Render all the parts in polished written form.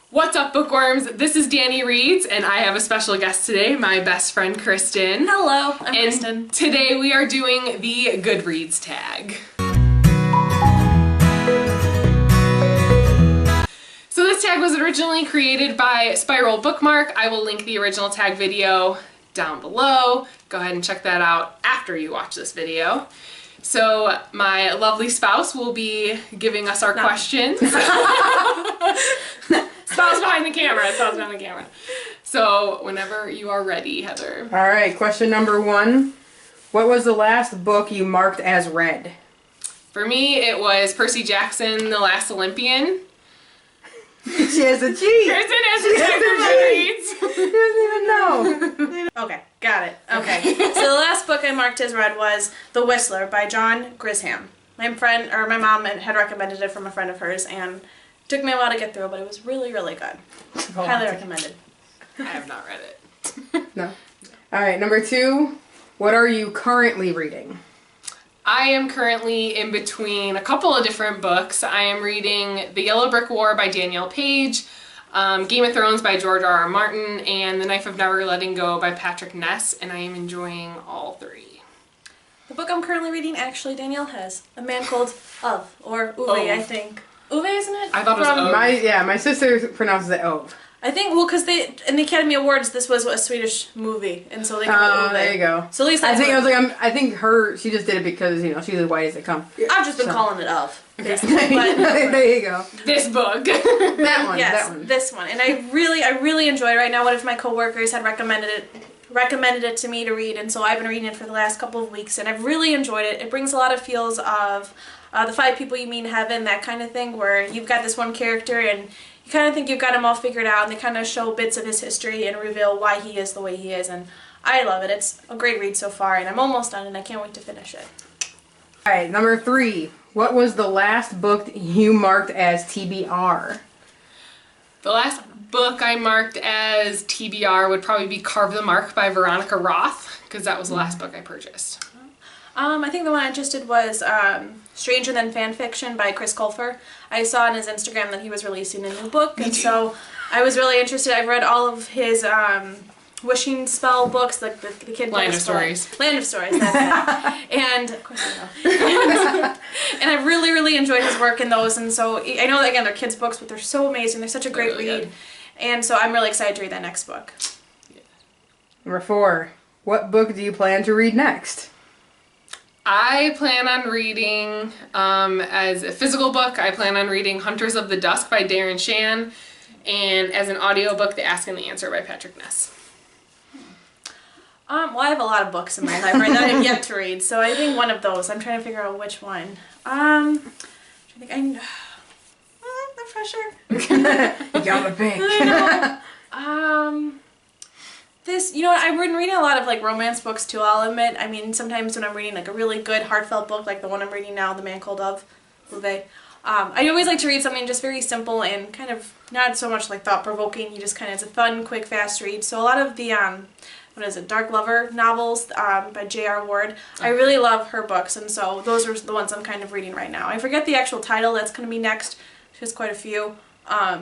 What's up, bookworms? This is Dani Reads, and I have a special guest today, my best friend Kristen. Hello, I'm Kristen. Today we are doing the Goodreads Tag. So this tag was originally created by Spiral Bookmark. I will link the original tag video down below. Go ahead and check that out after you watch this video. So my lovely spouse will be giving us our questions. Spouse behind the camera. Spouse behind the camera. So whenever you are ready, Heather. All right, question number 1. What was the last book you marked as read? For me, it was Percy Jackson, The Last Olympian. She has a cheat. Kristen has a cheat for Goodreads. She doesn't even know. Okay, got it. Okay. So the last book I marked as read was The Whistler by John Grisham. My mom had recommended it from a friend of hers, and it took me a while to get through, but it was really, really good. Highly recommended. I have not read it. No. All right, number 2. What are you currently reading? I am currently in between a couple of different books. I am reading The Yellow Brick War by Danielle Page, Game of Thrones by George R.R. Martin, and The Knife of Never Letting Go by Patrick Ness, and I am enjoying all 3. The book I'm currently reading, actually, Danielle has. A Man Called Ove, or Uwe, I think. Uwe, isn't it? I thought it was Ove. My sister pronounces it Ove. I think, well, because in the Academy Awards, this was a Swedish movie, and so they call it Uwe. There you go. So at least I think she just did it because, you know, she's as white as they come. I've just been calling it Ove. Okay. There you go. This book. That one. Yes, that one. this one. And I really enjoy it right now. One of my coworkers had recommended it to me to read, and so I've been reading it for the last couple of weeks, and I've really enjoyed it. It brings a lot of feels of the 5 people you meet in heaven, that kind of thing, where you've got this one character and you kind of think you've got him all figured out, and they kind of show bits of his history and reveal why he is the way he is, and I love it. It's a great read so far, and I'm almost done, and I can't wait to finish it. Alright, number 3. What was the last book you marked as TBR? The last book I marked as TBR would probably be Carve the Mark by Veronica Roth, because that was the last book I purchased. I think the one I just did was Stranger Than Fanfiction by Chris Colfer. I saw on his Instagram that he was releasing a new book, and so I was really interested. I've read all of his wishing spell books, like the kid Land of Stories. Land of Stories, that's it. And of course I know. And I really enjoyed his work in those, and so I know that, again, they're kids' books, but they're so amazing. They're such a great read. Good. And so I'm really excited to read that next book. Yeah. Number 4. What book do you plan to read next? I plan on reading, as a physical book, I plan on reading Hunters of the Dusk by Darren Shan, and as an audiobook, The Ask and the Answer by Patrick Ness. Well, I have a lot of books in my library that I have yet to read, so I think one of those. I'm trying to figure out which one. No pressure. You gotta pick. I know. You know what, I've been reading a lot of, like, romance books, too, I'll admit. I mean, sometimes when I'm reading, like, a really good, heartfelt book, like the one I'm reading now, The Man Called Ove, I always like to read something just very simple and kind of not so much, like, thought-provoking. You just kind of, it's a fun, quick, fast read. So a lot of the, Dark Lover novels by J.R. Ward, I really love her books, and so those are the ones I'm kind of reading right now. I forget the actual title that's going to be next. She has quite a few.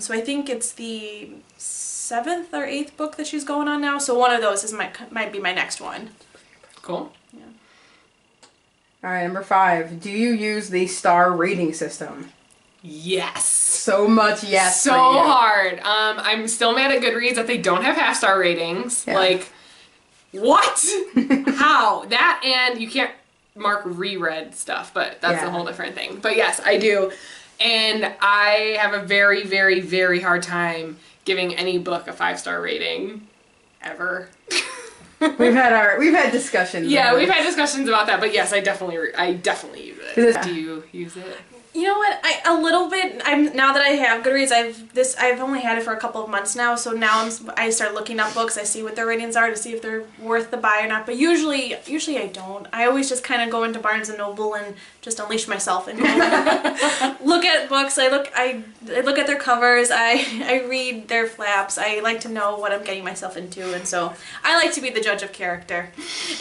So I think it's the 7th or 8th book that she's going on now, so one of those might be my next one. Cool. Yeah. Alright, number 5. Do you use the star rating system? Yes. So much yes. So hard. I'm still mad at Goodreads that they don't have half-star ratings. Yeah. Like, what? How? That, and you can't mark reread stuff, but that's a whole different thing. But yes, I do. And I have a very hard time giving any book a 5-star rating, ever. We've had discussions. Yeah, we've had discussions about that, but yes, I definitely use it. Do you use it? You know what? A little bit. Now that I have Goodreads, I've only had it for a couple of months now. So now I start looking up books. I see what their ratings are to see if they're worth the buy or not. But usually I don't. I always just kind of go into Barnes and Noble and just unleash myself and look at books. I look at their covers. I read their flaps. I like to know what I'm getting myself into, and so I like to be the judge of character.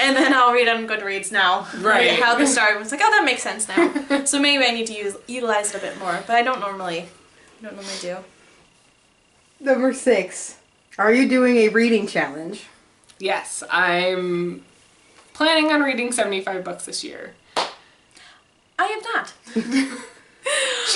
And then I'll read on Goodreads now. Right. How the star was like, oh, that makes sense now. So maybe I need to utilize it a bit more, but I don't normally do. Number 6. Are you doing a reading challenge? Yes, I'm planning on reading 75 books this year. I have not. She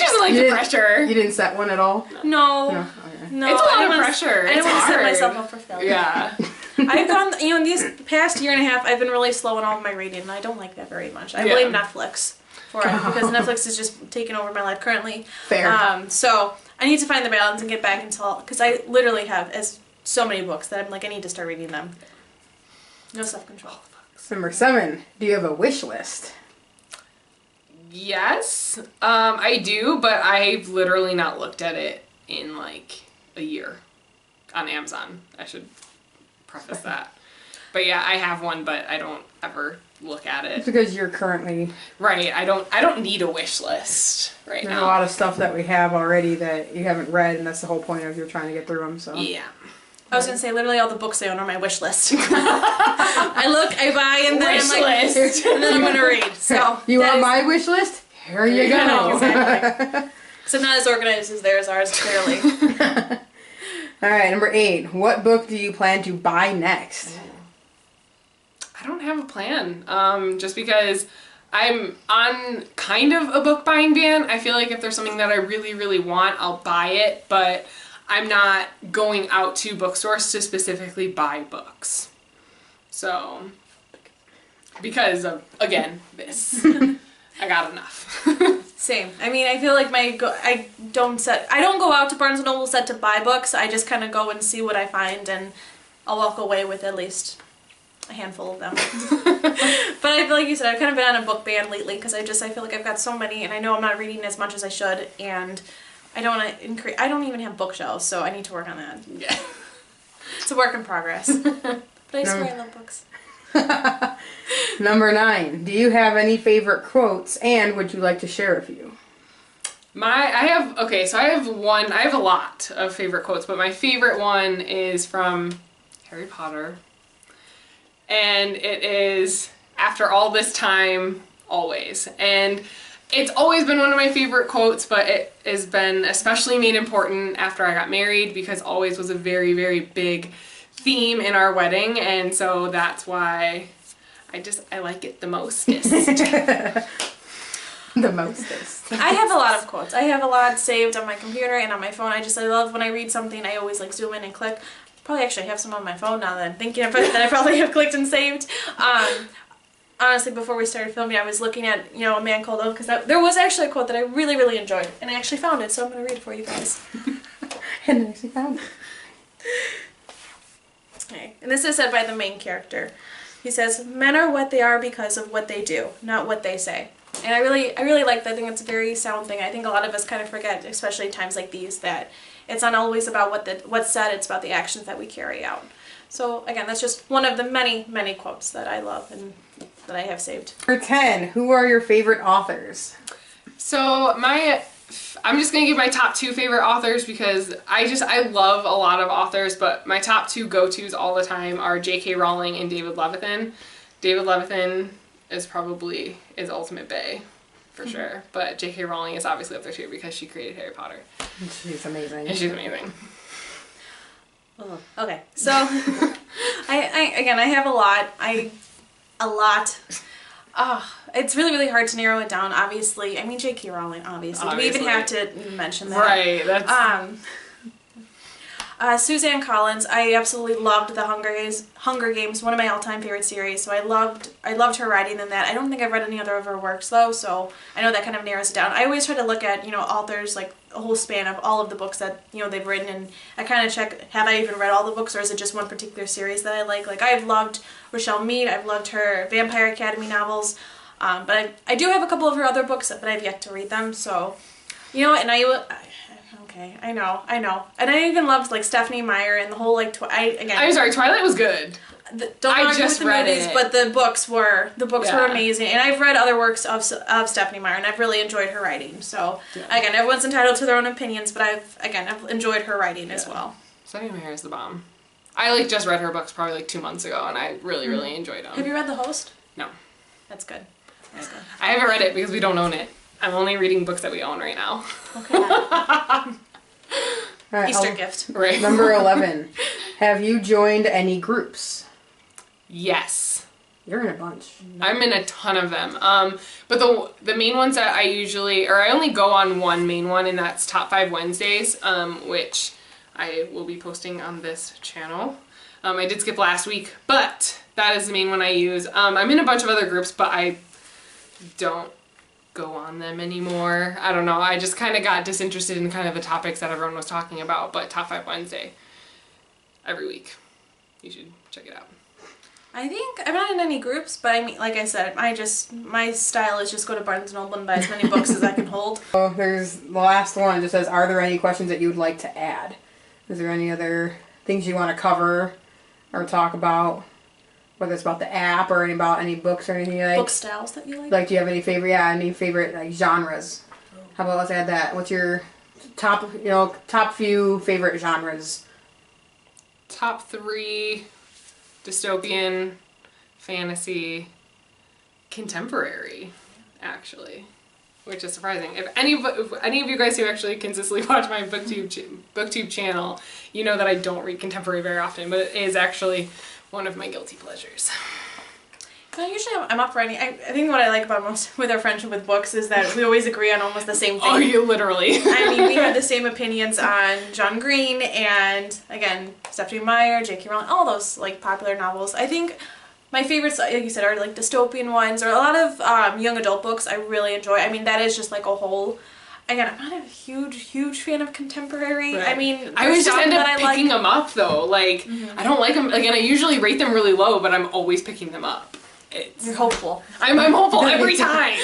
doesn't like the pressure. You didn't set one at all? No. Okay. No, it's a lot of pressure. I don't want to set myself up for failure. Yeah. I've gone, in these past year and a half, I've been really slow in all of my reading, and I don't like that very much. I blame Netflix for it, because Netflix is just taking over my life currently. Fair. So I need to find the balance and get back into, because I literally have so many books that I'm like, I need to start reading them. No self-control. Number 7. Do you have a wish list? Yes, I do, but I've literally not looked at it in like a year on Amazon. I should preface that. But yeah, I have one, but I don't ever look at it. It's because you're currently... Right, I don't need a wish list right now. There's a lot of stuff that we have already that you haven't read, and that's the whole point of you're trying to get through them, so... Yeah. I was going to say, literally all the books I own are my wish list. I look, I buy, and then I'm like, and then I'm going to read. So you want my wish list? Here you go. Exactly. So I'm not as organized as theirs are, clearly. Alright, number 8. What book do you plan to buy next? I don't have a plan. Just because I'm on kind of a book buying ban. I feel like if there's something that I really, really want, I'll buy it, but I'm not going out to bookstores to specifically buy books. So, because of, again, this. I got enough. Same. I mean, I feel like I don't go out to Barnes & Noble set to buy books. I just kind of go and see what I find, and I'll walk away with at least a handful of them. But I feel like you said, I've kind of been on a book ban lately because I feel like I've got so many, and I know I'm not reading as much as I should, and I don't want to increase. I don't even have bookshelves, so I need to work on that. Yeah. It's a work in progress. But I swear I love books. Number 9. Do you have any favorite quotes, and would you like to share a few? I have a lot of favorite quotes, but my favorite one is from Harry Potter. And it is, after all this time, always. And it's always been one of my favorite quotes, but it has been especially made important after I got married, because always was a very, very big theme in our wedding, and so that's why I like it the mostest. The mostest. I have a lot of quotes. I have a lot saved on my computer and on my phone. I love when I read something, I always like zoom in and click. Probably actually have some on my phone now that I'm thinking of it, that I probably have clicked and saved. Honestly, before we started filming, I was looking at, A Man Called Ove, because there was actually a quote that I really, really enjoyed, and I actually found it, so I'm going to read it for you guys. And I actually found it. Okay. And this is said by the main character. He says, "Men are what they are because of what they do, not what they say." And I really like that. I think it's a very sound thing. I think a lot of us kind of forget, especially at times like these, that it's not always about what's said, it's about the actions that we carry out. So again, that's just one of the many, many quotes that I love and that I have saved. Number 10. Who are your favorite authors? So I'm just going to give my top 2 favorite authors, because I love a lot of authors, but my top 2 go-tos all the time are J.K. Rowling and David Levithan. David Levithan is probably his ultimate bae, for sure, but J.K. Rowling is obviously up there too, because she created Harry Potter. She's amazing. And she's amazing. Oh, okay, so I have a lot. It's really, really hard to narrow it down, obviously. I mean, J.K. Rowling, obviously. Do we even have to mention that? Right, that's... Suzanne Collins, I absolutely loved the Hunger Games, one of my all-time favorite series, so I loved her writing in that. I don't think I've read any other of her works, though, so I know that kind of narrows it down. I always try to look at, authors, like, a whole span of all of the books that, they've written, and I kind of check, have I even read all the books, or is it just one particular series that I like? Like, I've loved Rochelle Mead, I've loved her Vampire Academy novels, but I do have a couple of her other books, but I've yet to read them, so, okay, I know. And I even loved, like, Stephanie Meyer and the whole, like, I'm sorry, Twilight was good. Don't argue with the movies, but the books were amazing. And I've read other works of Stephanie Meyer, and I've really enjoyed her writing. So, again, everyone's entitled to their own opinions, but I've enjoyed her writing as well. Stephanie Meyer is the bomb. I, just read her books probably, 2 months ago, and I really, really enjoyed them. Have you read The Host? No. That's good. I haven't read it because we don't own it. I'm only reading books that we own right now. Okay. All right, Easter gift. Right. Number 11. Have you joined any groups? Yes. You're in a bunch. I'm in a ton of them. But the main ones that I usually, or I only go on one main one, and that's Top 5 Wednesdays, which I will be posting on this channel. I did skip last week, but that is the main one I use. I'm in a bunch of other groups, but I don't go on them anymore. I don't know. I just kind of got disinterested in kind of the topics that everyone was talking about, but Top 5 Wednesday every week. You should check it out. I think I'm not in any groups, but I mean, like I said, my style is just go to Barnes & Noble and buy as many books as I can hold. Oh, there's the last one. It just says, are there any questions that you would like to add? Is there any other things you want to cover or talk about? Whether it's about the app or about any books or anything like. Book styles that you like? Like, do you have any favorite like genres? How about let's add that? What's your top few favorite genres? Top 3, dystopian, fantasy, contemporary, actually, which is surprising. If any of you guys who actually consistently watch my booktube channel, you know that I don't read contemporary very often, but it is actually one of my guilty pleasures. Well, usually I'm up for any. I think what I like about most with our friendship with books is that we always agree on almost the same thing. Oh, you literally. I mean, we have the same opinions on John Green and, again, Stephanie Meyer, J.K. Rowling, all those, like, popular novels. I think my favorites, like you said, are, like, dystopian ones, or a lot of young adult books I really enjoy. I mean, that is just, like, a whole... Again, I'm not a huge fan of contemporary. Right. I mean, I always just end up picking like. them up, though. Like, I don't like them. Again, I usually rate them really low, but I'm always picking them up. You're hopeful. I'm hopeful every time.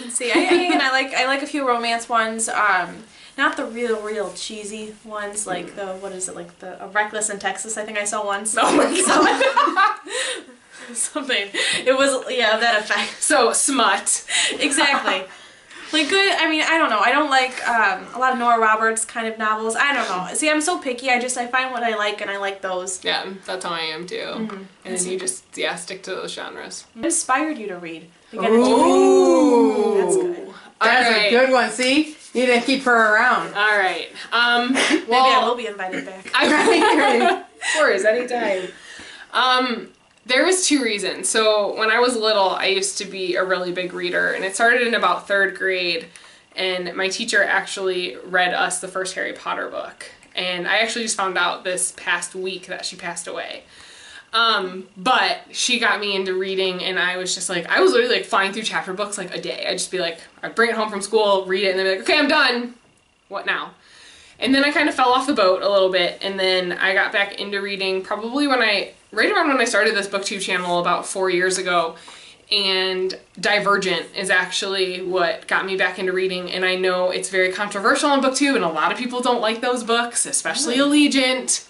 Let's see. I like a few romance ones. Not the real cheesy ones, like the Reckless in Texas. I think I saw once. Oh my god. Something. It was that effect. So smut. Exactly. Like good. I mean, I don't know. I don't like a lot of Nora Roberts kind of novels. I don't know. See, I'm so picky. I find what I like and I like those. Yeah, that's how I am too. Mm-hmm. And then you just stick to those genres. What inspired you to read? Ooh, that's good. That's a good one. See, you didn't keep her around. All right. Maybe I will be invited back. Of course, anytime. There was 2 reasons. So when I was little, I used to be a really big reader, and it started in about 3rd grade, and my teacher actually read us the first Harry Potter book. And I actually just found out this past week that she passed away. But she got me into reading, and I was just like, I was literally like flying through chapter books like a day. I'd just be like, I'd bring it home from school, read it, and then be like, okay, I'm done. What now? And then I kind of fell off the boat a little bit, and then I got back into reading probably right around when I started this booktube channel about 4 years ago, and Divergent is actually what got me back into reading, and I know it's very controversial on booktube, and a lot of people don't like those books, especially Allegiant,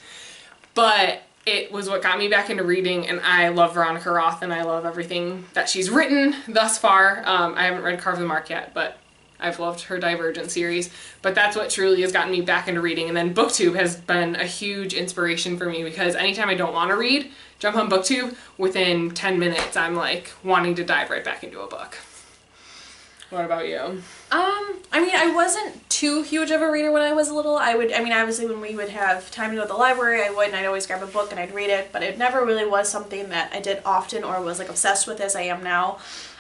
but it was what got me back into reading, and I love Veronica Roth, and I love everything that she's written thus far. I haven't read Carve the Mark yet, but I've loved her Divergent series, but that's what truly has gotten me back into reading. And then BookTube has been a huge inspiration for me, because anytime I don't want to read, jump on BookTube, within 10 minutes I'm like wanting to dive right back into a book. What about you? I mean, I wasn't too huge of a reader when I was little. Obviously when we would have time to go to the library, and I'd always grab a book and I'd read it, but it never really was something that I did often or was like obsessed with as I am now.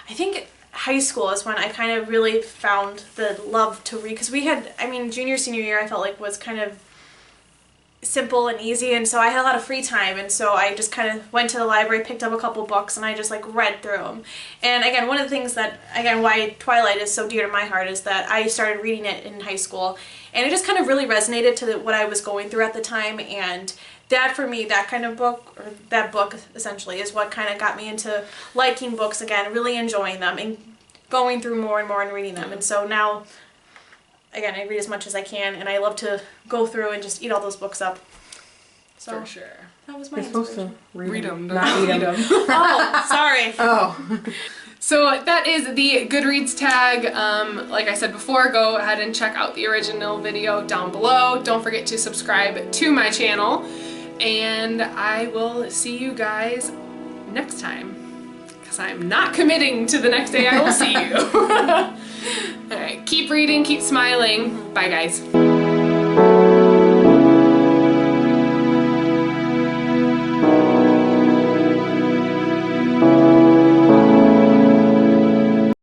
I think high school is when I kind of really found the love to read, because junior, senior year I felt like was kind of simple and easy, and so I had a lot of free time, and so I just kind of went to the library, picked up a couple books, and I just like read through them. And again, one of the things that, again, why Twilight is so dear to my heart is that I started reading it in high school, and it just kind of really resonated to what I was going through at the time, and that for me, that kind of book, or that book essentially, is what kind of got me into liking books again, really enjoying them, and going through more and more and reading them. And so now, again, I read as much as I can, and I love to go through and just eat all those books up. So for sure. That was my You're supposed to read them, not eat them. Oh, sorry. Oh. So that is the Goodreads tag. Like I said before, go ahead and check out the original video down below. Don't forget to subscribe to my channel, and I will see you guys next time, because I'm not committing to the next day I will see you. All right, keep reading, keep smiling. Bye, guys.